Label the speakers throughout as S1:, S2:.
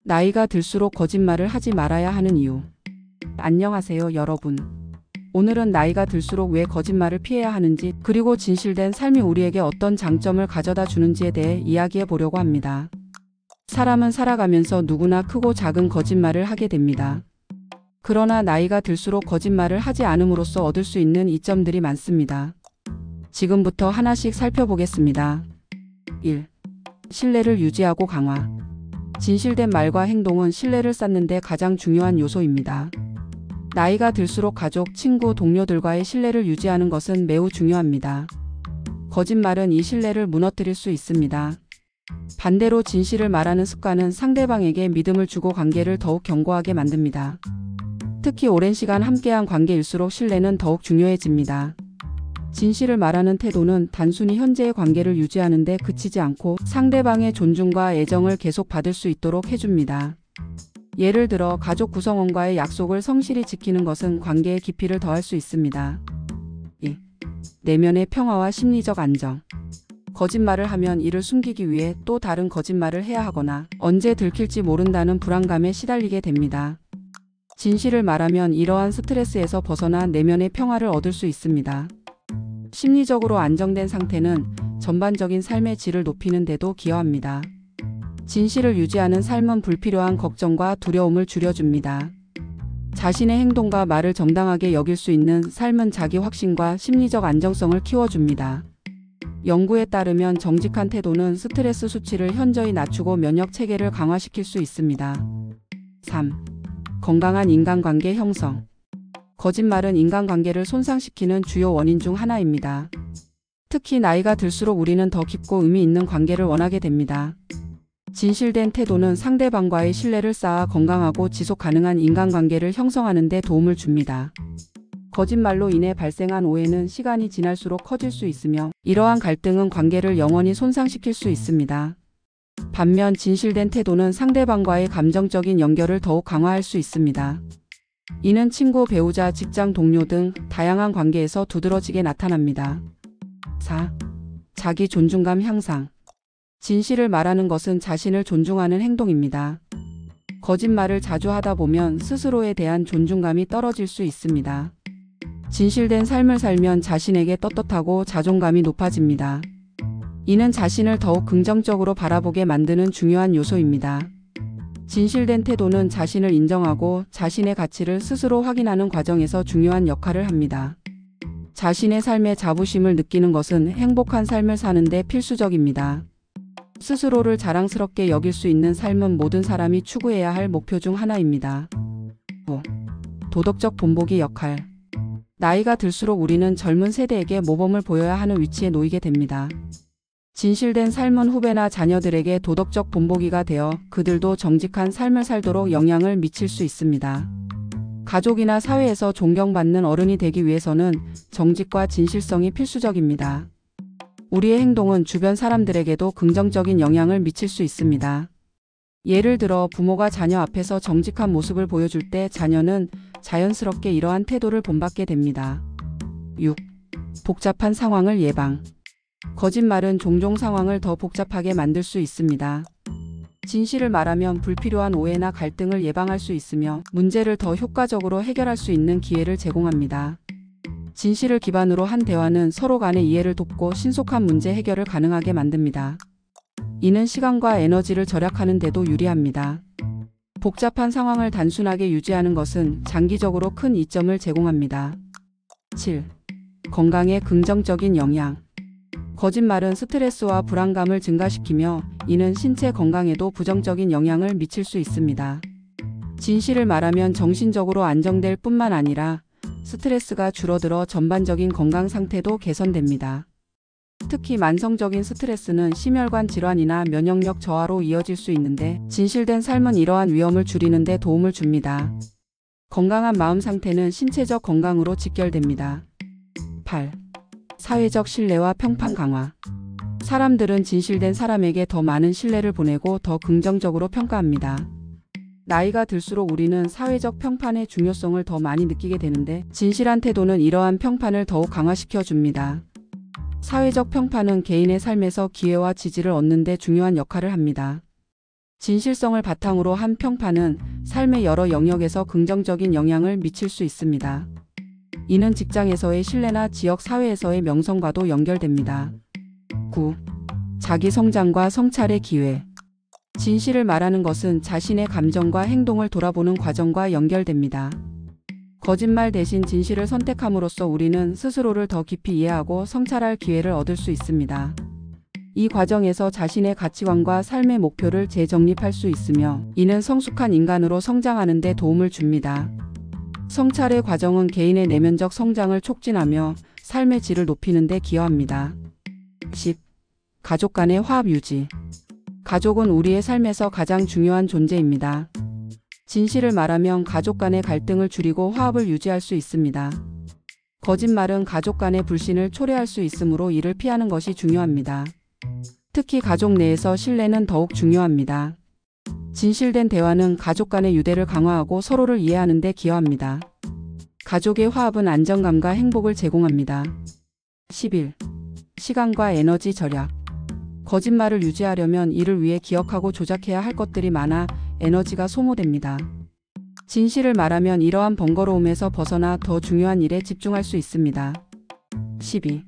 S1: 나이가 들수록 거짓말을 하지 말아야 하는 이유. 안녕하세요, 여러분. 오늘은 나이가 들수록 왜 거짓말을 피해야 하는지, 그리고 진실된 삶이 우리에게 어떤 장점을 가져다 주는지에 대해 이야기해 보려고 합니다. 사람은 살아가면서 누구나 크고 작은 거짓말을 하게 됩니다. 그러나 나이가 들수록 거짓말을 하지 않음으로써 얻을 수 있는 이점들이 많습니다. 지금부터 하나씩 살펴보겠습니다. 1. 신뢰를 유지하고 강화. 진실된 말과 행동은 신뢰를 쌓는 데 가장 중요한 요소입니다. 나이가 들수록 가족, 친구, 동료들과의 신뢰를 유지하는 것은 매우 중요합니다. 거짓말은 이 신뢰를 무너뜨릴 수 있습니다. 반대로 진실을 말하는 습관은 상대방에게 믿음을 주고 관계를 더욱 견고하게 만듭니다. 특히 오랜 시간 함께한 관계일수록 신뢰는 더욱 중요해집니다. 진실을 말하는 태도는 단순히 현재의 관계를 유지하는 데 그치지 않고 상대방의 존중과 애정을 계속 받을 수 있도록 해줍니다. 예를 들어 가족 구성원과의 약속을 성실히 지키는 것은 관계의 깊이를 더할 수 있습니다. 2. 내면의 평화와 심리적 안정. 거짓말을 하면 이를 숨기기 위해 또 다른 거짓말을 해야 하거나 언제 들킬지 모른다는 불안감에 시달리게 됩니다. 진실을 말하면 이러한 스트레스에서 벗어나 내면의 평화를 얻을 수 있습니다. 심리적으로 안정된 상태는 전반적인 삶의 질을 높이는 데도 기여합니다. 진실을 유지하는 삶은 불필요한 걱정과 두려움을 줄여줍니다. 자신의 행동과 말을 정당하게 여길 수 있는 삶은 자기 확신과 심리적 안정성을 키워줍니다. 연구에 따르면 정직한 태도는 스트레스 수치를 현저히 낮추고 면역 체계를 강화시킬 수 있습니다. 3. 건강한 인간관계 형성. 거짓말은 인간관계를 손상시키는 주요 원인 중 하나입니다. 특히 나이가 들수록 우리는 더 깊고 의미 있는 관계를 원하게 됩니다. 진실된 태도는 상대방과의 신뢰를 쌓아 건강하고 지속 가능한 인간관계를 형성하는 데 도움을 줍니다. 거짓말로 인해 발생한 오해는 시간이 지날수록 커질 수 있으며 이러한 갈등은 관계를 영원히 손상시킬 수 있습니다. 반면 진실된 태도는 상대방과의 감정적인 연결을 더욱 강화할 수 있습니다. 이는 친구, 배우자, 직장 동료 등 다양한 관계에서 두드러지게 나타납니다. 4. 자기 존중감 향상. 진실을 말하는 것은 자신을 존중하는 행동입니다. 거짓말을 자주 하다 보면 스스로에 대한 존중감이 떨어질 수 있습니다. 진실된 삶을 살면 자신에게 떳떳하고 자존감이 높아집니다. 이는 자신을 더욱 긍정적으로 바라보게 만드는 중요한 요소입니다. 진실된 태도는 자신을 인정하고 자신의 가치를 스스로 확인하는 과정에서 중요한 역할을 합니다. 자신의 삶에 자부심을 느끼는 것은 행복한 삶을 사는 데 필수적입니다. 스스로를 자랑스럽게 여길 수 있는 삶은 모든 사람이 추구해야 할 목표 중 하나입니다. 5. 도덕적 본보기 역할. 나이가 들수록 우리는 젊은 세대에게 모범을 보여야 하는 위치에 놓이게 됩니다. 진실된 삶은 후배나 자녀들에게 도덕적 본보기가 되어 그들도 정직한 삶을 살도록 영향을 미칠 수 있습니다. 가족이나 사회에서 존경받는 어른이 되기 위해서는 정직과 진실성이 필수적입니다. 우리의 행동은 주변 사람들에게도 긍정적인 영향을 미칠 수 있습니다. 예를 들어 부모가 자녀 앞에서 정직한 모습을 보여줄 때 자녀는 자연스럽게 이러한 태도를 본받게 됩니다. 6. 복잡한 상황을 예방. 거짓말은 종종 상황을 더 복잡하게 만들 수 있습니다. 진실을 말하면 불필요한 오해나 갈등을 예방할 수 있으며 문제를 더 효과적으로 해결할 수 있는 기회를 제공합니다. 진실을 기반으로 한 대화는 서로 간의 이해를 돕고 신속한 문제 해결을 가능하게 만듭니다. 이는 시간과 에너지를 절약하는 데도 유리합니다. 복잡한 상황을 단순하게 유지하는 것은 장기적으로 큰 이점을 제공합니다. 7. 건강에 긍정적인 영향. 거짓말은 스트레스와 불안감을 증가시키며 이는 신체 건강에도 부정적인 영향을 미칠 수 있습니다. 진실을 말하면 정신적으로 안정될 뿐만 아니라 스트레스가 줄어들어 전반적인 건강 상태도 개선됩니다. 특히 만성적인 스트레스는 심혈관 질환이나 면역력 저하로 이어질 수 있는데 진실된 삶은 이러한 위험을 줄이는 데 도움을 줍니다. 건강한 마음 상태는 신체적 건강으로 직결됩니다. 8. 사회적 신뢰와 평판 강화. 사람들은 진실된 사람에게 더 많은 신뢰를 보내고 더 긍정적으로 평가합니다. 나이가 들수록 우리는 사회적 평판의 중요성을 더 많이 느끼게 되는데 진실한 태도는 이러한 평판을 더욱 강화시켜 줍니다. 사회적 평판은 개인의 삶에서 기회와 지지를 얻는 데 중요한 역할을 합니다. 진실성을 바탕으로 한 평판은 삶의 여러 영역에서 긍정적인 영향을 미칠 수 있습니다. 이는 직장에서의 신뢰나 지역 사회에서의 명성과도 연결됩니다. 9. 자기 성장과 성찰의 기회. 진실을 말하는 것은 자신의 감정과 행동을 돌아보는 과정과 연결됩니다. 거짓말 대신 진실을 선택함으로써 우리는 스스로를 더 깊이 이해하고 성찰할 기회를 얻을 수 있습니다. 이 과정에서 자신의 가치관과 삶의 목표를 재정립할 수 있으며 이는 성숙한 인간으로 성장하는 데 도움을 줍니다. 성찰의 과정은 개인의 내면적 성장을 촉진하며 삶의 질을 높이는 데 기여합니다. 10. 가족 간의 화합 유지. 가족은 우리의 삶에서 가장 중요한 존재입니다. 진실을 말하면 가족 간의 갈등을 줄이고 화합을 유지할 수 있습니다. 거짓말은 가족 간의 불신을 초래할 수 있으므로 이를 피하는 것이 중요합니다. 특히 가족 내에서 신뢰는 더욱 중요합니다. 진실된 대화는 가족 간의 유대를 강화하고 서로를 이해하는 데 기여합니다. 가족의 화합은 안정감과 행복을 제공합니다. 11. 시간과 에너지 절약. 거짓말을 유지하려면 이를 위해 기억하고 조작해야 할 것들이 많아 에너지가 소모됩니다. 진실을 말하면 이러한 번거로움에서 벗어나 더 중요한 일에 집중할 수 있습니다. 12.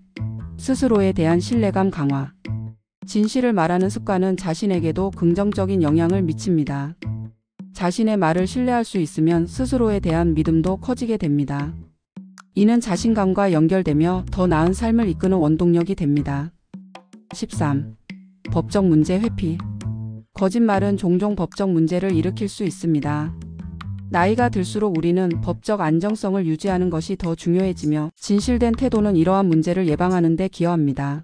S1: 스스로에 대한 신뢰감 강화. 진실을 말하는 습관은 자신에게도 긍정적인 영향을 미칩니다. 자신의 말을 신뢰할 수 있으면 스스로에 대한 믿음도 커지게 됩니다. 이는 자신감과 연결되며 더 나은 삶을 이끄는 원동력이 됩니다. 13. 법적 문제 회피. 거짓말은 종종 법적 문제를 일으킬 수 있습니다. 나이가 들수록 우리는 법적 안정성을 유지하는 것이 더 중요해지며 진실된 태도는 이러한 문제를 예방하는 데 기여합니다.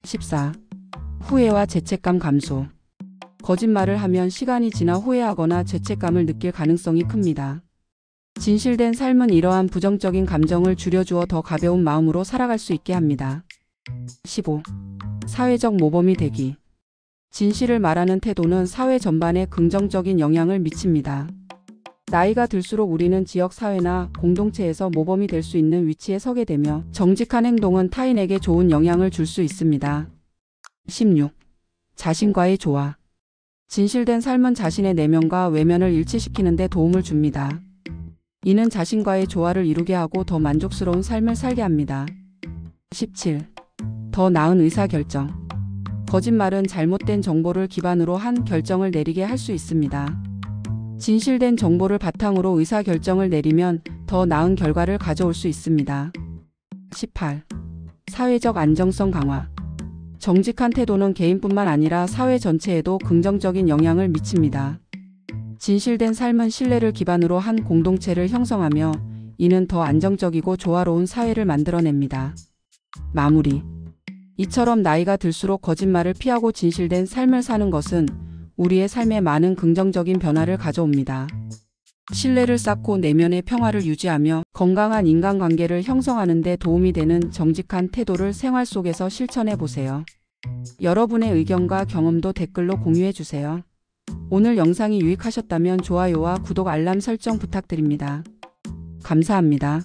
S1: 14. 후회와 죄책감 감소. 거짓말을 하면 시간이 지나 후회하거나 죄책감을 느낄 가능성이 큽니다. 진실된 삶은 이러한 부정적인 감정을 줄여주어 더 가벼운 마음으로 살아갈 수 있게 합니다. 15. 사회적 모범이 되기. 진실을 말하는 태도는 사회 전반에 긍정적인 영향을 미칩니다. 나이가 들수록 우리는 지역 사회나 공동체에서 모범이 될 수 있는 위치에 서게 되며 정직한 행동은 타인에게 좋은 영향을 줄 수 있습니다. 16. 자신과의 조화. 진실된 삶은 자신의 내면과 외면을 일치시키는 데 도움을 줍니다. 이는 자신과의 조화를 이루게 하고 더 만족스러운 삶을 살게 합니다. 17. 더 나은 의사결정. 거짓말은 잘못된 정보를 기반으로 한 결정을 내리게 할 수 있습니다. 진실된 정보를 바탕으로 의사결정을 내리면 더 나은 결과를 가져올 수 있습니다. 18. 사회적 안정성 강화. 정직한 태도는 개인뿐만 아니라 사회 전체에도 긍정적인 영향을 미칩니다. 진실된 삶은 신뢰를 기반으로 한 공동체를 형성하며 이는 더 안정적이고 조화로운 사회를 만들어냅니다. 마무리. 이처럼 나이가 들수록 거짓말을 피하고 진실된 삶을 사는 것은 우리의 삶에 많은 긍정적인 변화를 가져옵니다. 신뢰를 쌓고 내면의 평화를 유지하며 건강한 인간관계를 형성하는 데 도움이 되는 정직한 태도를 생활 속에서 실천해 보세요. 여러분의 의견과 경험도 댓글로 공유해 주세요. 오늘 영상이 유익하셨다면 좋아요와 구독 알람 설정 부탁드립니다. 감사합니다.